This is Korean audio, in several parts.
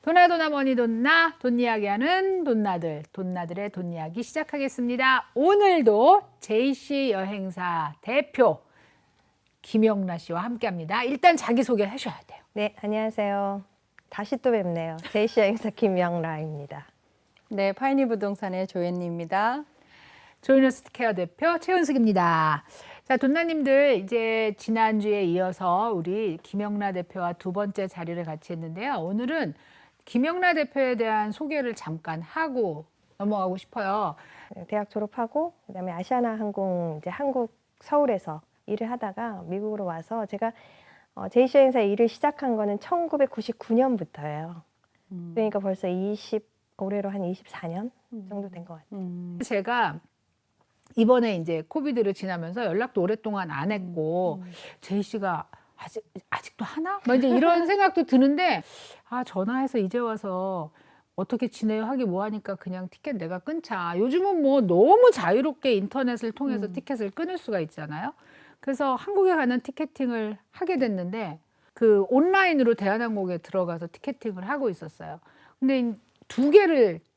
도나도나 머니 돈나 돈 이야기하는 돈나들 돈나들의 돈 이야기 시작하겠습니다. 오늘도 JC 여행사 대표 김영라 씨와 함께합니다. 일단 자기소개 해주셔야 돼요. 네, 안녕하세요. 다시 또 뵙네요. JC 여행사 김영라입니다. 네, 파이니 부동산의 조연희입니다. 조이너스케어 대표 최은숙입니다. 자, 돈나님들 이제 지난주에 이어서 우리 김영라 대표와 두 번째 자리를 같이 했는데요. 오늘은 김영라 대표에 대한 소개를 잠깐 하고 넘어가고 싶어요. 대학 졸업하고 그다음에 아시아나 항공 이제 한국 서울에서 일을 하다가 미국으로 와서 제가 JC 여행사에 일을 시작한 거는 1999년부터예요. 그러니까 벌써 올해로 한 24년 정도 된 것 같아요. 제가 이번에 이제 코비드를 지나면서 연락도 오랫동안 안 했고 제이 씨가 아직도 하나? 뭐 이제 이런 생각도 드는데 전화해서 이제 와서 어떻게 지내요 하기 뭐하니까 그냥 티켓 내가 끊자. 요즘은 뭐 너무 자유롭게 인터넷을 통해서 티켓을 끊을 수가 있잖아요. 그래서 한국에 가는 티켓팅을 하게 됐는데 그 온라인으로 대한항공에 들어가서 티켓팅을 하고 있었어요. 근데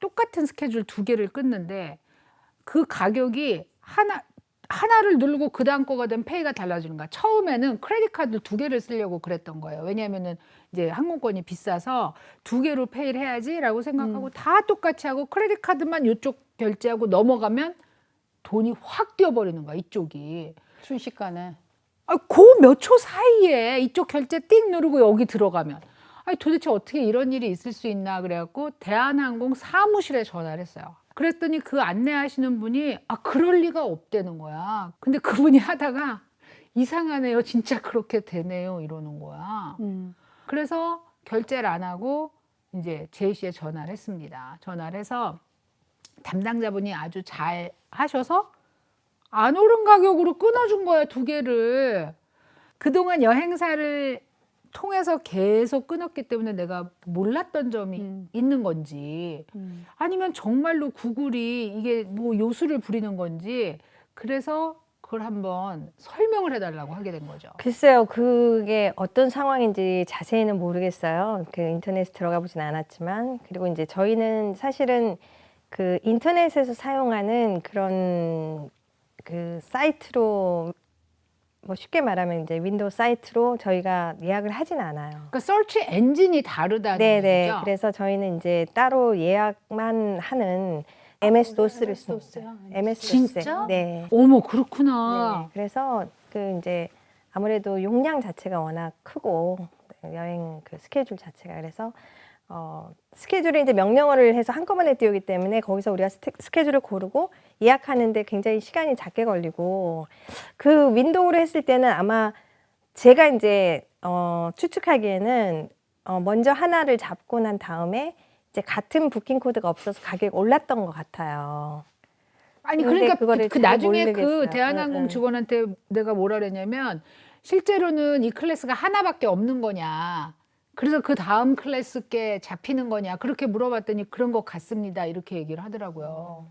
똑같은 스케줄 두 개를 끊는데 그 가격이 하나를 누르고 그 다음 거가 되면 페이가 달라지는 거야. 처음에는 크레딧 카드 두 개를 쓰려고 그랬던 거예요. 왜냐하면은 이제 항공권이 비싸서 두 개로 페이를 해야지라고 생각하고 다 똑같이 하고 크레딧 카드만 이쪽 결제하고 넘어가면 돈이 확 뛰어버리는 거야. 이쪽이. 순식간에. 그 몇 초 사이에 이쪽 결제 띵 누르고 여기 들어가면 도대체 어떻게 이런 일이 있을 수 있나 그래갖고 대한항공 사무실에 전화를 했어요. 그랬더니 그 안내하시는 분이 그럴 리가 없다는 거야. 근데 그분이 하다가 이상하네요. 진짜 그렇게 되네요. 이러는 거야. 그래서 결제를 안 하고 이제 제이 씨에 전화를 했습니다. 전화를 해서 담당자분이 아주 잘 하셔서 안 오른 가격으로 끊어준 거야, 두 개를. 그동안 여행사를 통해서 계속 끊었기 때문에 내가 몰랐던 점이 있는 건지 아니면 정말로 구글이 이게 뭐 요술을 부리는 건지 그래서 그걸 한번 설명을 해달라고 하게 된 거죠. 글쎄요, 그게 어떤 상황인지 자세히는 모르겠어요. 그 인터넷에 들어가 보진 않았지만 그리고 이제 저희는 사실은 그 인터넷에서 사용하는 그런 그 사이트로 뭐 쉽게 말하면 이제 윈도우 사이트로 저희가 예약을 하진 않아요. 그러니까 서치 엔진이 다르다는 네네. 얘기죠. 그래서 저희는 이제 따로 예약만 하는 MS-DOS를 씁니다. MS-DOS. 진짜? 네. 어머, 그렇구나. 네. 그래서 그 이제 아무래도 용량 자체가 워낙 크고 여행 그 스케줄 자체가 그래서 스케줄을 이제 명령어를 해서 한꺼번에 띄우기 때문에 거기서 우리가 스케줄을 고르고 예약하는데 굉장히 시간이 작게 걸리고 그 윈도우로 했을 때는 아마 제가 이제 추측하기에는 먼저 하나를 잡고 난 다음에 이제 같은 부킹 코드가 없어서 가격이 올랐던 것 같아요. 아니 근데 그러니까 그거를 그 잘 나중에 모르겠어요. 그 대한항공 직원한테 내가 뭐라 그랬냐면 실제로는 이 클래스가 하나밖에 없는 거냐. 그래서 그 다음 클래스께 잡히는 거냐. 그렇게 물어봤더니 그런 것 같습니다. 이렇게 얘기를 하더라고요.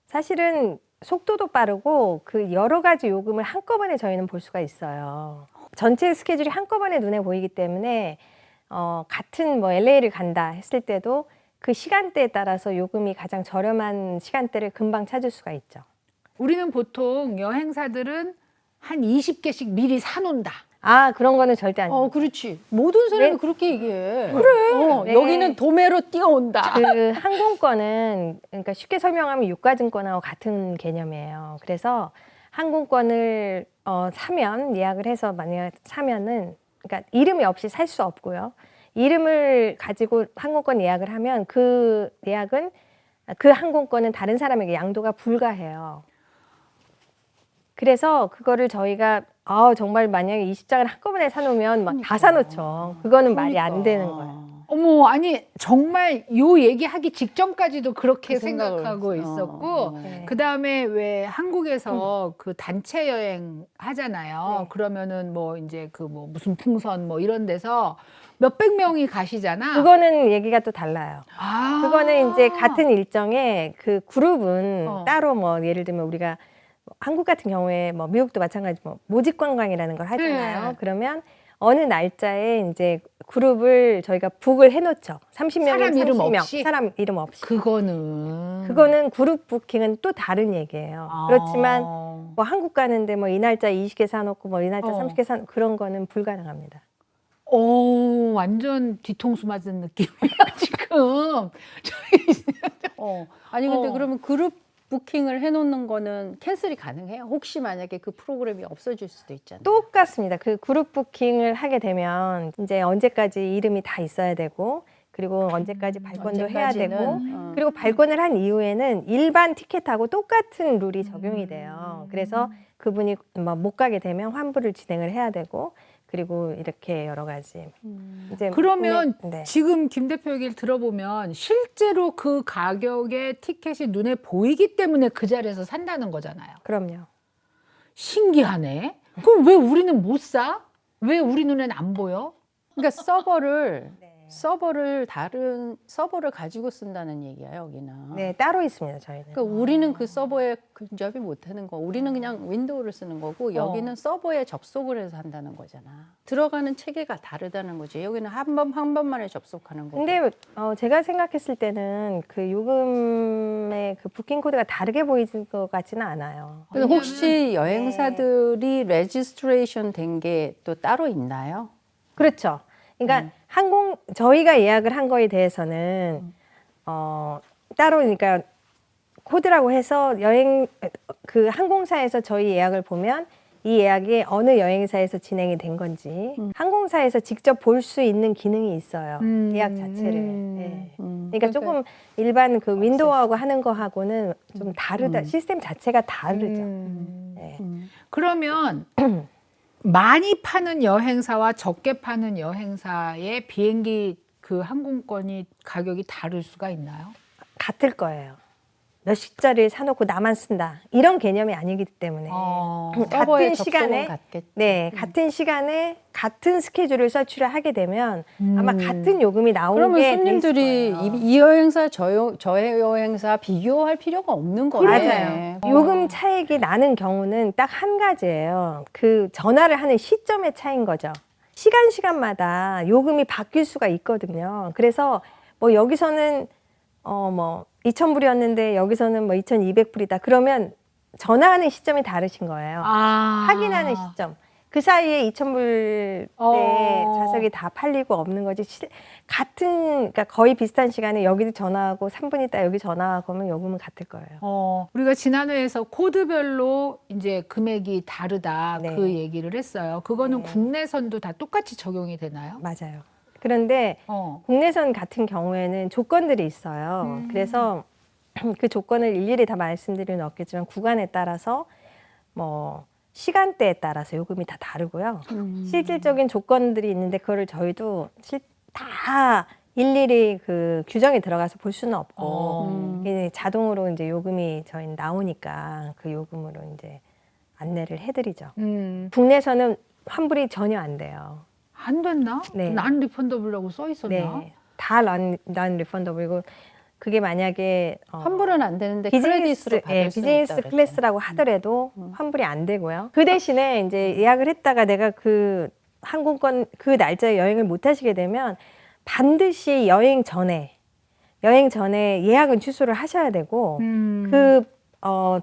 사실은 속도도 빠르고 그 여러 가지 요금을 한꺼번에 저희는 볼 수가 있어요. 전체 스케줄이 한꺼번에 눈에 보이기 때문에 같은 뭐 LA를 간다 했을 때도 그 시간대에 따라서 요금이 가장 저렴한 시간대를 금방 찾을 수가 있죠. 우리는 보통 여행사들은 한 20개씩 미리 사놓는다. 그런 거는 절대 아니에요. 그렇지. 모든 사람이 네. 그렇게 얘기해. 그래. 네. 여기는 도매로 뛰어온다. 그 항공권은 그러니까 쉽게 설명하면 유가증권하고 같은 개념이에요. 그래서 항공권을 사면 예약을 해서 만약 사면은 그러니까 이름이 없이 살 수 없고요. 이름을 가지고 항공권 예약을 하면 그 예약은 그 항공권은 다른 사람에게 양도가 불가해요. 그래서 그거를 저희가 정말 만약에 20장을 한꺼번에 사놓으면 막 다 사놓죠. 그거는 말이 안 되는 거예요. 어머, 아니 정말 요 얘기하기 직전까지도 그렇게 그 생각을 생각하고 했어요. 있었고 네. 그다음에 왜 한국에서 그 단체 여행 하잖아요. 네. 그러면은 뭐 이제 그 뭐 무슨 풍선 뭐 이런 데서 몇백 명이 가시잖아. 그거는 얘기가 또 달라요. 그거는 이제 아. 같은 일정에 그 그룹은 어. 따로 뭐 예를 들면 우리가 한국 같은 경우에 뭐 미국도 마찬가지 뭐 모집 관광이라는 걸 하잖아요. 네. 그러면 어느 날짜에 이제 그룹을 저희가 북을 해놓죠. 30명, 사람 이름 30명, 없이? 사람 이름 없이. 그거는 그룹 부킹은 또 다른 얘기예요. 그렇지만 뭐 한국 가는데 뭐 이 날짜 20개 사놓고 뭐 이 날짜 30개 사놓고 그런 거는 불가능합니다. 오, 완전 뒤통수 맞은 느낌이야, 지금. 아니 근데 어. 그러면 그룹 부킹을 해놓는 거는 캔슬이 가능해요? 혹시 만약에 그 프로그램이 없어질 수도 있잖아요. 똑같습니다. 그 그룹 부킹을 하게 되면 이제 언제까지 이름이 다 있어야 되고 그리고 언제까지 발권도 해야 되고 언제까지는, 그리고 발권을 한 이후에는 일반 티켓하고 똑같은 룰이 적용이 돼요. 그래서 그분이 뭐 못 가게 되면 환불을 진행을 해야 되고 그리고 이렇게 여러 가지 이제 그러면 네. 지금 김 대표 얘기를 들어보면 실제로 그 가격의 티켓이 눈에 보이기 때문에 그 자리에서 산다는 거잖아요. 그럼요. 신기하네. 그럼 왜 우리는 못 사? 왜 우리 눈에는 안 보여? 그러니까 서버를 네. 다른 서버를 가지고 쓴다는 얘기야 여기는. 네, 따로 있습니다. 저희는. 그러니까 우리는 그 서버에 근접이 못하는 거. 우리는 그냥 윈도우를 쓰는 거고 여기는 서버에 접속을 해서 한다는 거잖아. 들어가는 체계가 다르다는 거지. 여기는 한 번만에 접속하는 거고. 근데 제가 생각했을 때는 그 요금의 그 부킹 코드가 다르게 보이는 것 같지는 않아요. 근데 혹시 여행사들이 레지스트레이션 된 게 또 따로 있나요? 그렇죠. 그러니까 저희가 예약을 한 거에 대해서는 따로 그러니까 코드라고 해서 그 항공사에서 저희 예약을 보면 이 예약이 어느 여행사에서 진행이 된 건지 항공사에서 직접 볼 수 있는 기능이 있어요. 예약 자체를. 네. 그러니까 조금 일반 그 윈도우하고 하는 거하고는 좀 다르다. 시스템 자체가 다르죠. 네. 그러면 많이 파는 여행사와 적게 파는 여행사의 비행기 그 항공권이 가격이 다를 수가 있나요? 같을 거예요. 몇십짜리를 사놓고 나만 쓴다. 이런 개념이 아니기 때문에 서버에 같은 접속은 시간에 같겠지. 네, 같은 시간에 같은 스케줄을 서치를 하게 되면 아마 같은 요금이 나오게 그러면 돼 있을 손님들이 거예요. 이 여행사 저 여행사 비교할 필요가 없는 거예요. 맞아요. 요금 차익이 나는 경우는 딱 한 가지예요. 그 전화를 하는 시점의 차이인 거죠. 시간마다 요금이 바뀔 수가 있거든요. 그래서 뭐 여기서는 뭐 2,000불이었는데 여기서는 뭐 2,200불이다. 그러면 전화하는 시점이 다르신 거예요. 확인하는 시점. 그 사이에 2,000불 때 좌석이 다 팔리고 없는 거지. 그러니까 거의 비슷한 시간에 여기도 전화하고 3분 있다 여기 전화하고 하면 요금은 같을 거예요. 우리가 지난 회에서 코드별로 이제 금액이 다르다 네. 그 얘기를 했어요. 그거는 국내선도 다 똑같이 적용이 되나요? 맞아요. 그런데 국내선 같은 경우에는 조건들이 있어요. 그래서 그 조건을 일일이 다 말씀드릴 수는 없겠지만 구간에 따라서 뭐 시간대에 따라서 요금이 다 다르고요. 실질적인 조건들이 있는데 그거를 저희도 다 일일이 그 규정에 들어가서 볼 수는 없고 이게 자동으로 이제 요금이 저희는 나오니까 그 요금으로 이제 안내를 해드리죠. 국내선은 환불이 전혀 안 돼요. 안 됐나? 네. 난 리펀더블이라고 써 있었나? 네, 다 난 리펀더블이고 그게 만약에 환불은 안 되는데 크레딧으로 받을 수 비즈니스 있다 클래스라고 하더라도 환불이 안 되고요. 그 대신에 이제 예약을 했다가 내가 그 항공권 그 날짜에 여행을 못 하시게 되면 반드시 여행 전에 예약은 취소를 하셔야 되고 그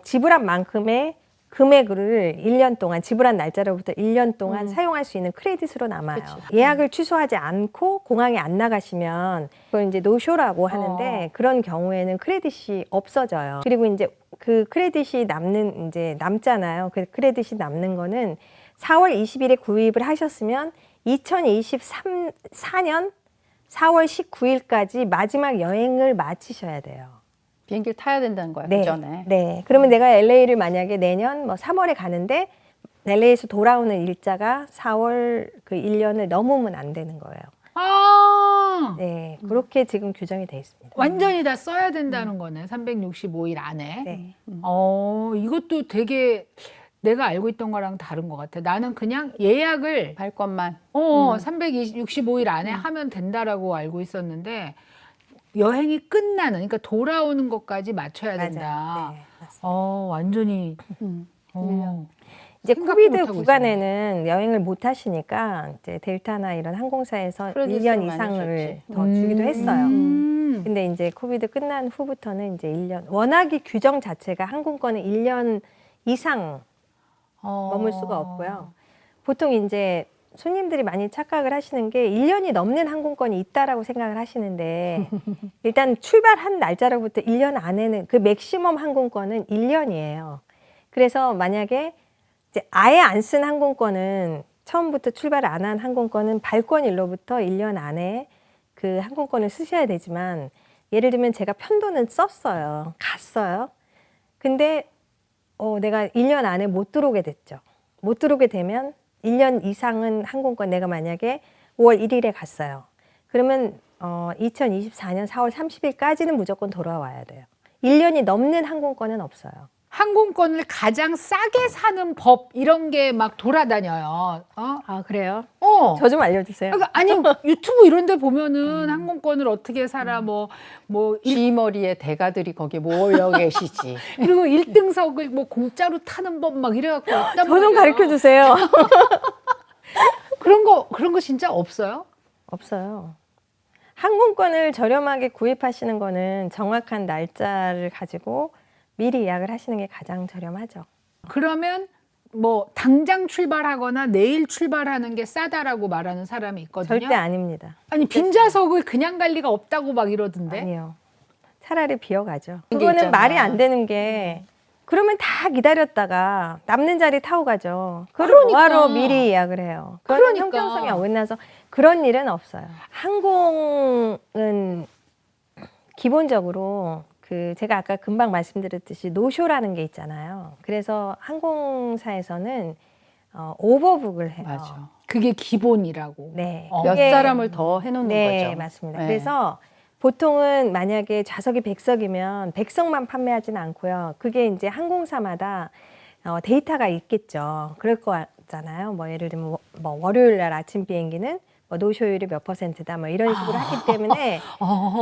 지불한 만큼의 금액을 1년 동안 지불한 날짜로부터 1년 동안 사용할 수 있는 크레딧으로 남아요. 예약을 취소하지 않고 공항에 안 나가시면 그걸 이제 노쇼라고 하는데 그런 경우에는 크레딧이 없어져요. 그리고 이제 그 크레딧이 남잖아요. 그 크레딧이 남는 거는 4월 20일에 구입을 하셨으면 2024년 4월 19일까지 마지막 여행을 마치셔야 돼요. 비행기를 타야 된다는 거야, 그 전에. 네. 그러면 내가 LA를 만약에 내년 뭐 3월에 가는데 LA에서 돌아오는 일자가 4월 그 1년을 넘으면 안 되는 거예요. 네. 그렇게 지금 규정이 돼 있습니다. 완전히 다 써야 된다는 거네. 365일 안에. 네. 이것도 되게 내가 알고 있던 거랑 다른 것 같아. 나는 그냥 예약을 발권만. 365일 안에 하면 된다라고 알고 있었는데 여행이 끝나는, 그러니까 돌아오는 것까지 맞춰야 된다. 맞아요. 네, 맞습니다. 완전히. 이제 생각도 코비드 못하고 구간에는 여행을 못 하시니까 이제 델타나 이런 항공사에서 크레딧을 1년 많이 이상을 줬지. 더 주기도 했어요. 음. 근데 이제 코비드 끝난 후부터는 이제 1년, 워낙에 규정 자체가 항공권은 1년 이상 머물 수가 없고요. 보통 이제 손님들이 많이 착각을 하시는 게 1년이 넘는 항공권이 있다라고 생각을 하시는데 일단 출발한 날짜로부터 1년 안에는 그 맥시멈 항공권은 1년이에요. 그래서 만약에 이제 아예 안 쓴 항공권은 처음부터 출발을 안 한 항공권은 발권일로부터 1년 안에 그 항공권을 쓰셔야 되지만 예를 들면 제가 편도는 썼어요. 갔어요. 근데 내가 1년 안에 못 들어오게 됐죠. 못 들어오게 되면 1년 이상은 항공권 내가 만약에 5월 1일에 갔어요. 그러면 2024년 4월 30일까지는 무조건 돌아와야 돼요. 1년이 넘는 항공권은 없어요. 항공권을 가장 싸게 사는 법 이런 게 막 돌아다녀요. 아, 그래요? 어. 저 좀 알려주세요. 그러니까 아니 유튜브 이런 데 보면은 항공권을 어떻게 살아 쥐머리에 대가들이 거기 모여 계시지. 그리고 1등석을 뭐 공짜로 타는 법 막 이래갖고 있단 저 좀 말이야. 가르쳐 주세요. 그런 거 진짜 없어요? 없어요. 항공권을 저렴하게 구입하시는 거는 정확한 날짜를 가지고 미리 예약을 하시는 게 가장 저렴하죠. 그러면 뭐 당장 출발하거나 내일 출발하는 게 싸다라고 말하는 사람이 있거든요. 절대 아닙니다. 아니 빈좌석을 그냥 갈 리가 없다고 막 이러던데. 아니요. 차라리 비어가죠. 그게 그거는 있잖아. 말이 안 되는 게 그러면 다 기다렸다가 남는 자리 타고 가죠. 그걸 그러니까. 뭐하러 미리 예약을 해요. 그런 그러니까. 형평성이 어긋나서 그런 일은 없어요. 항공은 기본적으로 제가 아까 금방 말씀드렸듯이 노쇼라는 게 있잖아요. 그래서 항공사에서는 오버북을 해요. 맞아. 그게 기본이라고. 네. 몇 그게- 사람을 더 해놓는 네, 거죠. 맞습니다. 네. 그래서 보통은 만약에 좌석이 100석이면 100석만 판매하지는 않고요. 그게 이제 항공사마다 데이터가 있겠죠. 그럴 거잖아요. 뭐 예를 들면 뭐 월요일 날 아침 비행기는 뭐 노쇼율이 몇 %다 뭐 이런 식으로 하기 때문에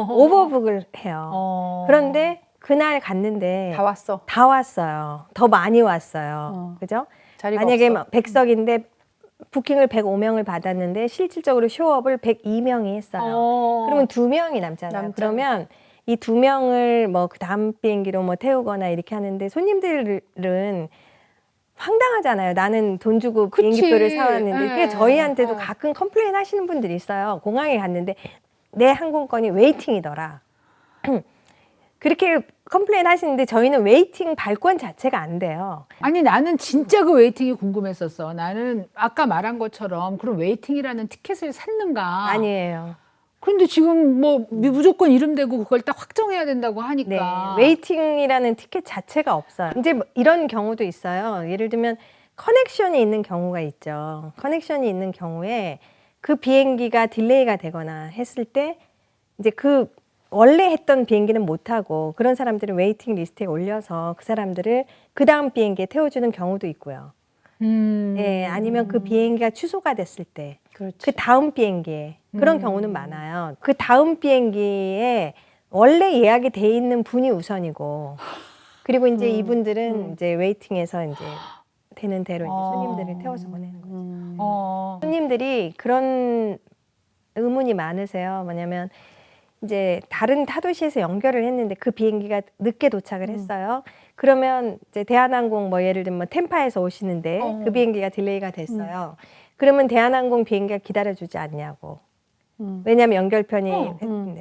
오버북을 해요. 그런데 그날 갔는데 다 왔어. 다 왔어요. 더 많이 왔어요. 그죠? 자리가 만약에 없어. 100석인데 부킹을 105명을 받았는데 실질적으로 쇼업을 102명이 했어요. 그러면 2명이 남잖아요. 남죠. 그러면 이 2명을 뭐 그 다음 비행기로 뭐 태우거나 이렇게 하는데 손님들은 황당하잖아요. 나는 돈 주고 그치. 비행기표를 사왔는데 예. 그게 저희한테도 가끔 컴플레인 하시는 분들이 있어요. 공항에 갔는데 내 항공권이 웨이팅이더라. 그렇게 컴플레인 하시는데 저희는 웨이팅 발권 자체가 안 돼요. 아니 나는 진짜 그 웨이팅이 궁금했었어. 나는 아까 말한 것처럼 그런 웨이팅이라는 티켓을 샀는가? 아니에요. 그런데 지금 뭐 무조건 이름 대고 그걸 딱 확정해야 된다고 네, 하니까. 웨이팅이라는 티켓 자체가 없어요. 이제 뭐 이런 경우도 있어요. 예를 들면 커넥션이 있는 경우가 있죠. 커넥션이 있는 경우에 그 비행기가 딜레이가 되거나 했을 때 이제 그 원래 했던 비행기는 못 타고 그런 사람들을 웨이팅 리스트에 올려서 그 사람들을 그 다음 비행기에 태워주는 경우도 있고요. 예, 아니면 그 비행기가 취소가 됐을 때 그렇지. 그 다음 비행기에 그런 경우는 많아요. 그 다음 비행기에 원래 예약이 돼 있는 분이 우선이고 그리고 이제 이분들은 이제 웨이팅에서 이제 되는 대로 이제 손님들을 태워서 보내는 거죠. 손님들이 그런 의문이 많으세요. 뭐냐면 이제 다른 타도시에서 연결을 했는데 그 비행기가 늦게 도착을 했어요. 그러면 이제 대한항공 뭐 예를 들면 템파에서 오시는데 그 비행기가 딜레이가 됐어요. 그러면 대한항공 비행기가 기다려주지 않냐고. 왜냐하면 연결편이 했는데.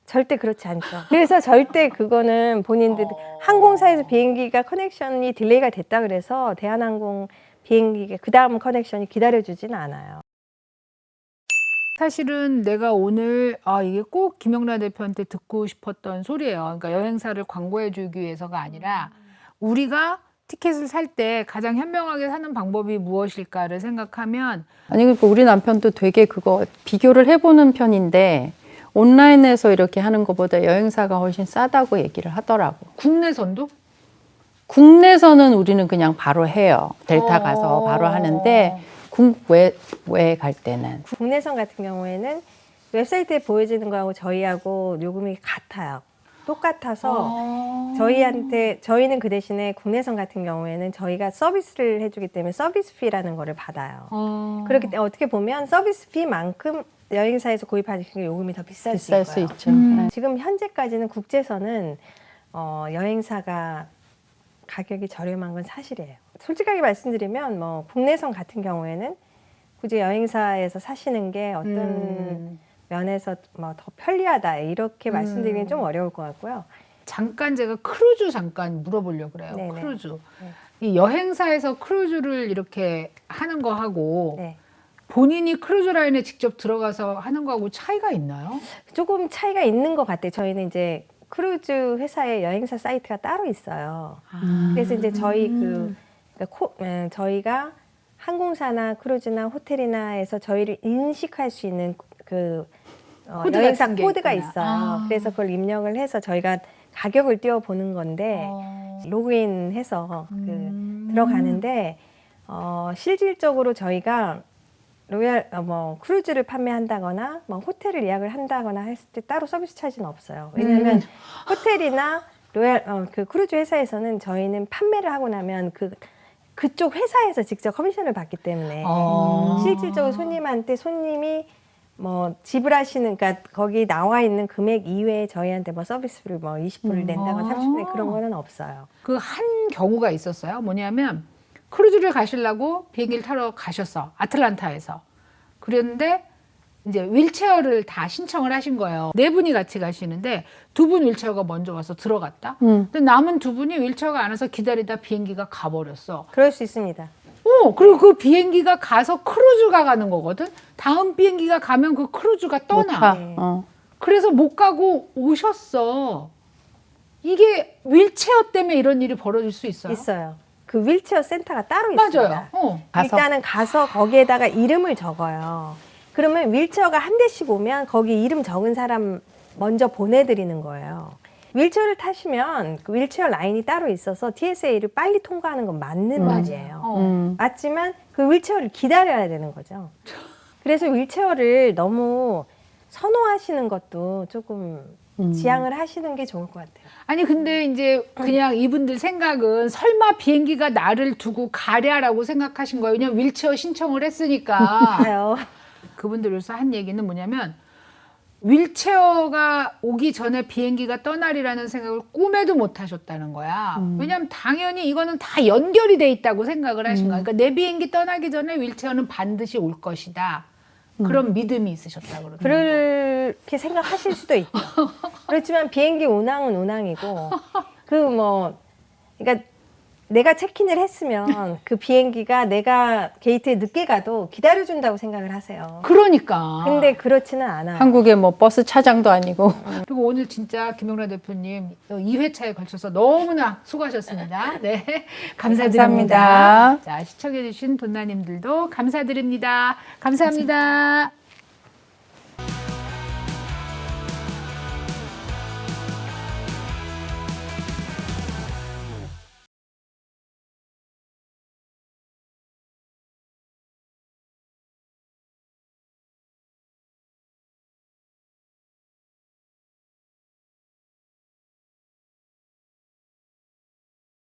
절대 그렇지 않죠. 그래서 절대 그거는 본인들 항공사에서 비행기가 커넥션이 딜레이가 됐다 그래서 대한항공 비행기가 그 다음 커넥션이 기다려주지는 않아요. 사실은 내가 오늘 이게 꼭 김영란 대표한테 듣고 싶었던 소리예요. 그러니까 여행사를 광고해주기 위해서가 아니라 우리가 티켓을 살 때 가장 현명하게 사는 방법이 무엇일까를 생각하면 아니 그러니까 우리 남편도 되게 그거 비교를 해보는 편인데 온라인에서 이렇게 하는 것보다 여행사가 훨씬 싸다고 얘기를 하더라고. 국내선도 국내선은 우리는 그냥 바로 해요. 델타 가서 바로 하는데 국외 갈 때는 국내선 같은 경우에는 웹사이트에 보여지는 거하고 저희하고 요금이 같아요. 똑같아서 어. 저희는 그 대신에 국내선 같은 경우에는 저희가 서비스를 해주기 때문에 서비스 피라는 거를 받아요. 그렇기 때문에 어떻게 보면 서비스 피만큼 여행사에서 구입하시는 요금이 더 비쌀 수 비쌀 수 있고요. 있죠. 음. 지금 현재까지는 국제선은 여행사가 가격이 저렴한 건 사실이에요. 솔직하게 말씀드리면 뭐 국내선 같은 경우에는 굳이 여행사에서 사시는 게 어떤 면에서 뭐 더 편리하다 이렇게 말씀드리기는 좀 어려울 것 같고요. 잠깐 제가 크루즈 잠깐 물어보려고 그래요. 네네. 크루즈. 네. 이 여행사에서 크루즈를 이렇게 하는 거 하고 네. 본인이 크루즈 라인에 직접 들어가서 하는 거하고 차이가 있나요? 조금 차이가 있는 것 같아요. 저희는 이제 크루즈 회사의 여행사 사이트가 따로 있어요. 그래서 이제 저희 저희가 항공사나 크루즈나 호텔이나에서 저희를 인식할 수 있는 코드 여행사 같은 게 코드가 있구나. 있어요. 아. 그래서 그걸 입력을 해서 저희가 가격을 띄워보는 건데 로그인해서 들어가는데 실질적으로 저희가 크루즈를 판매한다거나 뭐 호텔을 예약을 한다거나 했을 때 따로 서비스 차지는 없어요. 왜냐하면 호텔이나 크루즈 회사에서는 저희는 판매를 하고 나면 그쪽 회사에서 직접 커미션을 받기 때문에 실질적으로 손님이 뭐 지불하시는, 그러니까 거기 나와 있는 금액 이외에 저희한테 뭐 서비스를 뭐 20%를 낸다거나 30% 그런 거는 없어요. 그 한 경우가 있었어요. 뭐냐면 크루즈를 가시려고 비행기를 타러 가셨어. 아틀란타에서. 그랬는데 이제 윌체어를 다 신청을 하신 거예요. 4분이 같이 가시는데 2분 윌체어가 먼저 와서 들어갔다. 근데 남은 2분이 윌체어가 안 와서 기다리다 비행기가 가버렸어. 그럴 수 있습니다. 그리고 그 비행기가 가서 크루즈가 가는 거거든. 다음 비행기가 가면 그 크루즈가 못 떠나. 가. 네. 그래서 못 가고 오셨어. 이게 윌체어 때문에 이런 일이 벌어질 수 있어요? 있어요. 그 윌체어 센터가 따로 있습니다. 맞아요. 일단은 가서 거기에다가 이름을 적어요. 그러면 윌체어가 한 대씩 오면 거기 이름 적은 사람 먼저 보내드리는 거예요. 윌체어를 타시면 그 윌체어 라인이 따로 있어서 TSA를 빨리 통과하는 건 맞는 말이에요. 맞지만 그 윌체어를 기다려야 되는 거죠. 그래서 윌체어를 너무 선호하시는 것도 조금 지양을 하시는 게 좋을 것 같아요. 아니 근데 이제 그냥 이분들 생각은 설마 비행기가 나를 두고 가랴라고 생각하신 거예요. 왜냐면 윌체어 신청을 했으니까. 아요. 그분들로서 한 얘기는 뭐냐면 윌체어가 오기 전에 비행기가 떠나리라는 생각을 꿈에도 못 하셨다는 거야. 왜냐면 당연히 이거는 다 연결이 돼 있다고 생각을 하신 거야. 그러니까 내 비행기 떠나기 전에 윌체어는 반드시 올 것이다. 그런 믿음이 있으셨다 그러더라고요. 그렇게 생각하실 수도 있죠. 그렇지만 비행기 운항은 운항이고 그러니까 내가 체킨을 했으면 그 비행기가 내가 게이트에 늦게 가도 기다려준다고 생각을 하세요. 그러니까. 근데 그렇지는 않아요. 한국의 뭐 버스 차장도 아니고. 그리고 오늘 진짜 김영란 대표님 2회차에 걸쳐서 너무나 수고하셨습니다. 네, 감사드립니다. 감사합니다. 자, 시청해주신 돈나님들도 감사드립니다. 감사합니다.